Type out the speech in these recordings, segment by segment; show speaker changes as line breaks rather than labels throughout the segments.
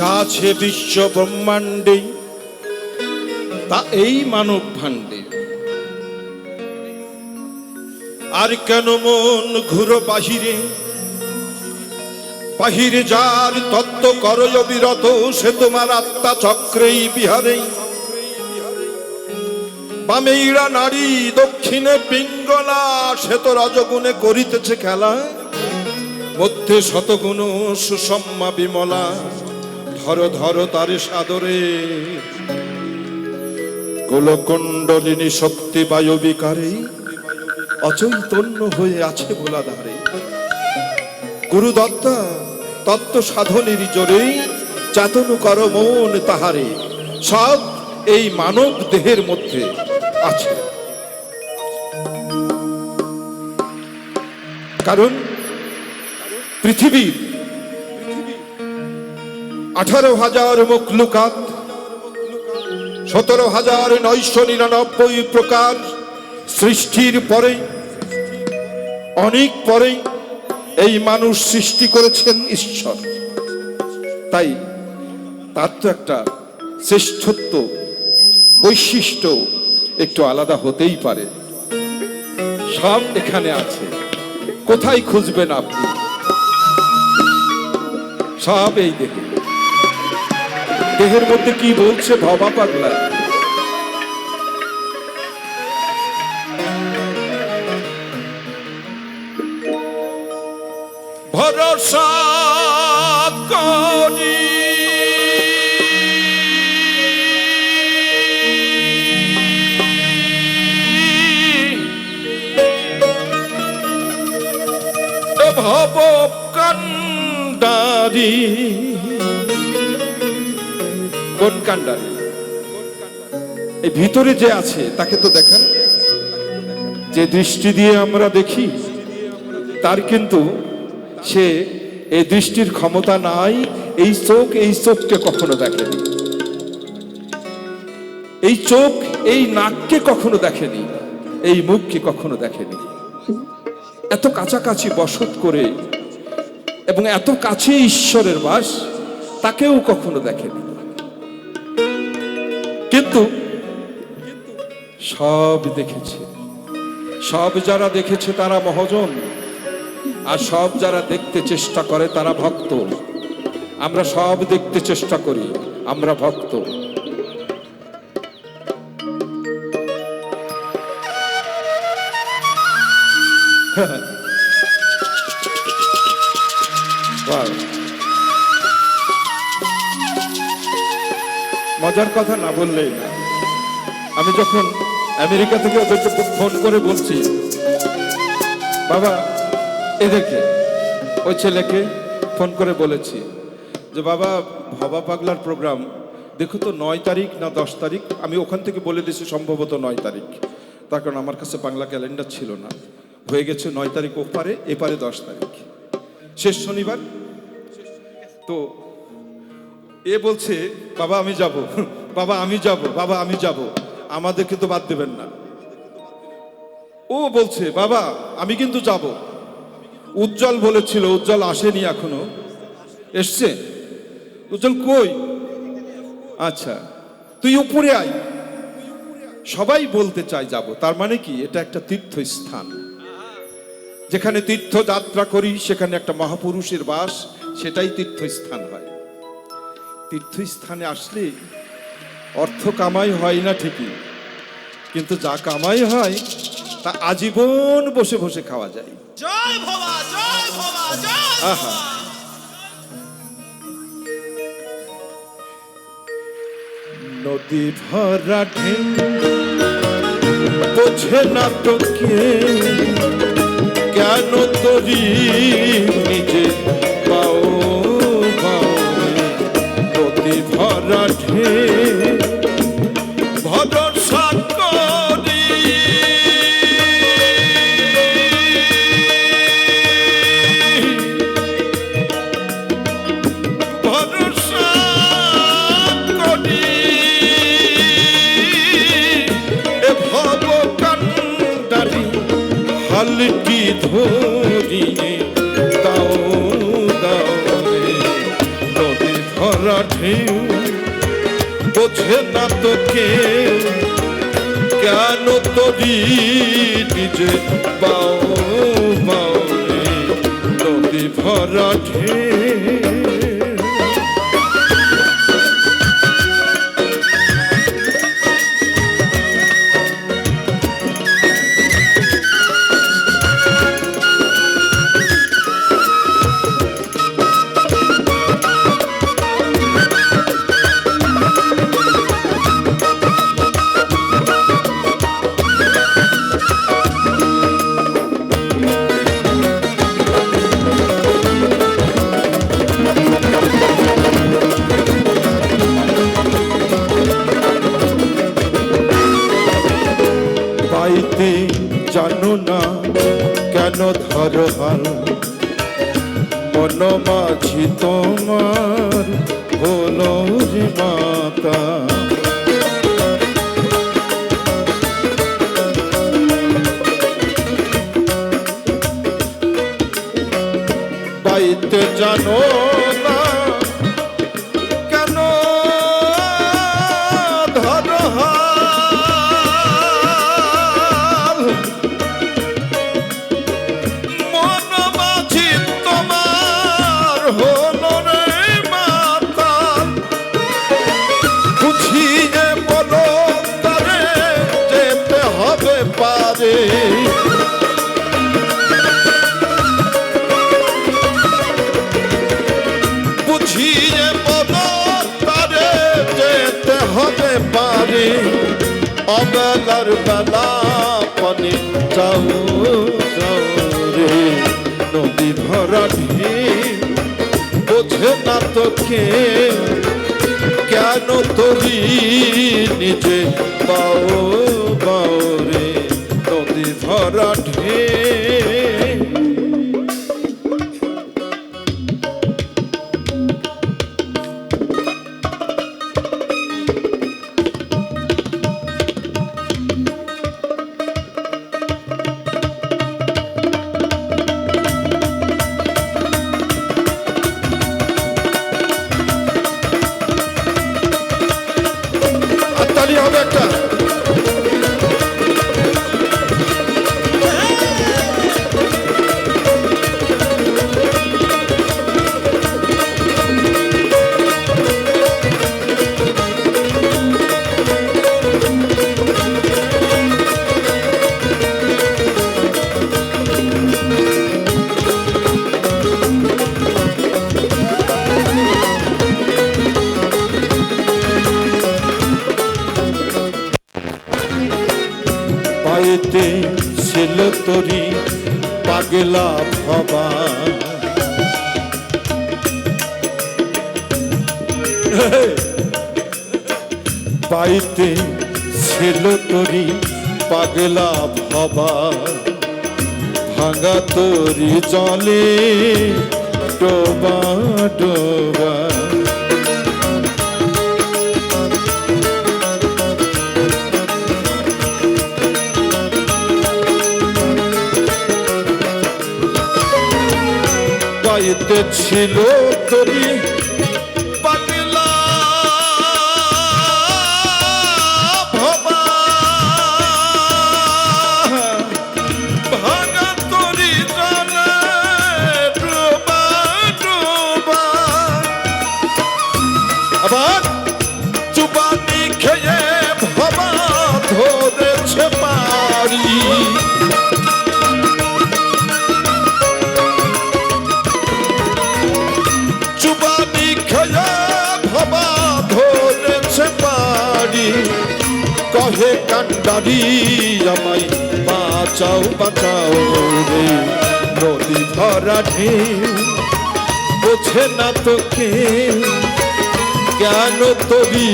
যা আছে বিশ্ব ব্রহ্মাণ্ডে তা এই মানব ভাণ্ডে। আর কেন মন ঘুরো বাহিরে, বাহিরে যার তত্ত্ব করো অবিরত, সে তোমার আত্মা চক্রেই বিহারে। বামেইরা নারী দক্ষিণে পিঙ্গলা, সে তো রজগুণে করিতেছে খেলা। মধ্যে শতগুণ সুষম্মা বিমলা, ধরো ধরো তারে সাদরে। কুলকুণ্ডলিনী শক্তি বায়ু বিকারে, অচৈতন্য হয়ে আছে ভোলাধারে। গুরুদত্তা তত্ত্ব সাধনের জোরে, চেতন কর মন তাহারে। সব এই মানব দেহের মধ্যে আছে। কারণ পৃথিবীর 18,000 মখলুকাত, 17,999 প্রকার সৃষ্টির পরে, অনেক পরে এই মানুষ সৃষ্টি করেছেন ঈশ্বর। তাই তার তো একটা শ্রেষ্ঠত্ব বৈশিষ্ট্য একটু আলাদা হতেই পারে। সব এখানে আছে, কোথায় খুঁজবেন আপনি? সব এই দেহে। দেহের মধ্যে কি বলছে ভবা পাগলা? ভরসা করি ভব কান্ডারি। কোন কান্ডারি? এই ভিতরে যে আছে তাকে তো দেখেন। যে দৃষ্টি দিয়ে আমরা দেখি তার কিন্তু সে এই দৃষ্টির ক্ষমতা নাই। এই চোখকে কখনো দেখেনি। এই চোখ এই নাককে কখনো দেখেনি, এই মুখকে কখনো দেখেনি। এত কাছাকাছি বসত করে এবং এত কাছে ঈশ্বরের বাস, তাকেও কখনো দেখেনি। কিন্তু সব দেখেছে। সব যারা দেখেছে তারা মহাজন, আর সব যারা দেখতে চেষ্টা করে তারা ভক্ত। আমরা সব দেখতে চেষ্টা করি, আমরা ভক্ত। মজার কথা না বললেই না। আমি যখন আমেরিকা থেকে ওদেরকে ফোন করে বলছি, বাবা এদেরকে, ওই ছেলেকে ফোন করে বলেছি যে বাবা ভবা পাগলার প্রোগ্রাম দেখো তো 9 তারিখ না 10 তারিখ। আমি ওখান থেকে বলে দিয়েছি সম্ভবত 9 তারিখ, তার কারণ আমার কাছে বাংলা ক্যালেন্ডার ছিল না। হয়ে গেছে 9 তারিখ ওপারে, এপারে 10 তারিখ, শেষ শনিবার। তো এ বলছে বাবা আমি যাব, বাবা আমি যাব, বাবা আমি যাব, আমাদেরকে তো বাদ দেবেন না। ও বলছে বাবা আমি কিন্তু যাব। উজ্জ্বল বলেছিল, উজ্জ্বল আসেনি এখনো। এসছে? উজ্জ্বল কই? আচ্ছা তুই উপরে আয়। সবাই বলতে চায় যাব, তার মানে কি এটা একটা তীর্থস্থান। যেখানে তীর্থযাত্রা করি সেখানে একটা মহাপুরুষের বাস, সেটাই তীর্থস্থান হয়। তীর্থস্থানে আসলে অর্থ কামাই হয় না ঠিকই, কিন্তু যা কামাই হয় তা আজীবন বসে বসে খাওয়া যায়।
জয় ভবা, জয় ভবা, জয় ভবা।
নদী ভরা ঢেউ বোঝে না তোকে, কেন তোরি নিজে পাও পাও। নদী ভরা ঢেউ ভরসা করি হালকি ধরিয়ে দাও দাও রে। নদী ভরা ঢেউ বোঝে না তো কেউ কেন তরি নিজে বাও বাও রে নদী ভরা ঢেউ পাইতে জানো না কেন ধরো হাল মন মাঝি তোমার হলো রে মাতা পাইতে জানো না কেন ধরো হাল মন মাঝি তোমার হলো রে মাতাল বুঝিয়ে বলো তারে যেতে হবে পারে বুঝিয়ে বলো তারে যেতে হবে পারে অবেলার বেলা পানি যাও যাও রে নদী ভরা ঢেউ বোঝে না তো কে কেন তরি নিজে বাও বাও রে নদী ভরা ঢেউ তালি হবে একটা পাইতে ছিল তরি পাগলা ভবা পাইতে ছিল তরি পাগলা ভবা ভাঙা তরি জলে ডোবা ডোবা পাইতে ছিল তরি পাগলা ভবা ভাঙা তরি জলে ডোবা ডোবা আবার চুবানি খেয়ে ভবা ধরেছে পারি চুবানি খেয়ে ভবা ধরেছে পারি কহে কান্ডারি আমায় বাঁচাও বাঁচাও রে নদী ভরা ঢেউ বোঝে না তো কেউ কেন তরি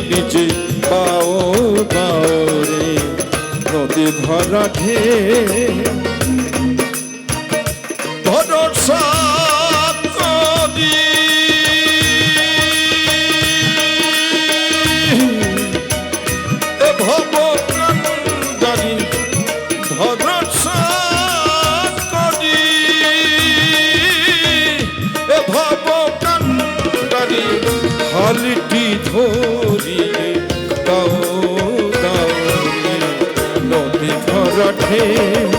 নিজে পাও পাও রে নদী ভরা ঢেউ ভরসা করি এ ভবকান্ডারি ভরসা করি এ ভবকান্ডারি বালটি ধরিয়ে দাও দাও রে। নদী ভরা ঢেউ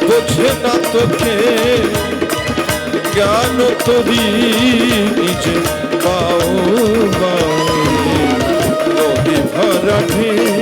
বোঝে না তোকে, জ্ঞান তরি নিজে পাও পাও রে। নদী ভরা ঢেউ